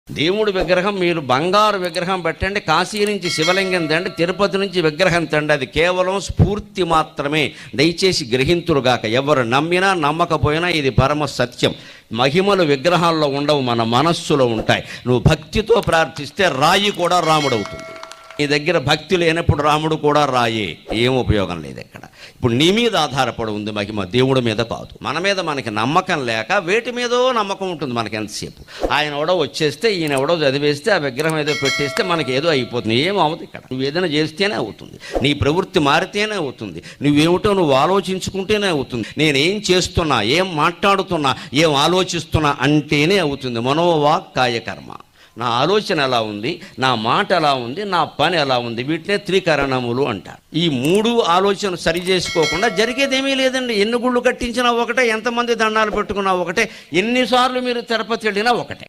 దేవుడి విగ్రహం మీరు బంగారు విగ్రహం పెట్టండి, కాశీ నుంచి శివలింగం తండి, తిరుపతి నుంచి విగ్రహం తండి, అది కేవలం స్ఫూర్తి మాత్రమే. దయచేసి గ్రహింతురుగాక. ఎవరు నమ్మినా నమ్మకపోయినా ఇది పరమ సత్యం. మహిమలు విగ్రహాల్లో ఉండవు, మన మనస్సులో ఉంటాయి. నువ్వు భక్తితో ప్రార్థిస్తే రాయి కూడా రాముడవుతుంది. నీ దగ్గర భక్తి లేనప్పుడు రాముడు కూడా రాయే, ఏం ఉపయోగం లేదు ఇక్కడ. ఇప్పుడు నీ మీద ఆధారపడి ఉంది మహిమ, దేవుడి మీద కాదు. మన మీద మనకి నమ్మకం లేక వేటి మీదో నమ్మకం ఉంటుంది మనకి ఎంతసేపు. ఆయన ఎవడో వచ్చేస్తే, ఈయన ఎవడో చదివేస్తే, ఆ విగ్రహం ఏదో పెట్టేస్తే మనకి ఏదో అయిపోతుంది. ఏం అవ్వదు ఇక్కడ. నువ్వు ఏదైనా చేస్తేనే అవుతుంది, నీ ప్రవృత్తి మారితేనే అవుతుంది, నువ్వేమిటో నువ్వు ఆలోచించుకుంటేనే అవుతుంది. నేనేం చేస్తున్నా, ఏం మాట్లాడుతున్నా, ఏం ఆలోచిస్తున్నా అంటేనే అవుతుంది. మనోవాక్ కాయకర్మ. నా ఆలోచన ఎలా ఉంది, నా మాట ఎలా ఉంది, నా పని ఎలా ఉంది, వీటినే త్రికరణములు అంటారు. ఈ మూడు ఆలోచన సరి చేసుకోకుండా జరిగేదేమీ లేదండి. ఎన్ని గుళ్ళు కట్టించినా ఒకటే, ఎంతమంది దండాలు పెట్టుకున్నా ఒకటే, ఎన్నిసార్లు మీరు తిరుపతి వెళ్ళినా ఒకటే.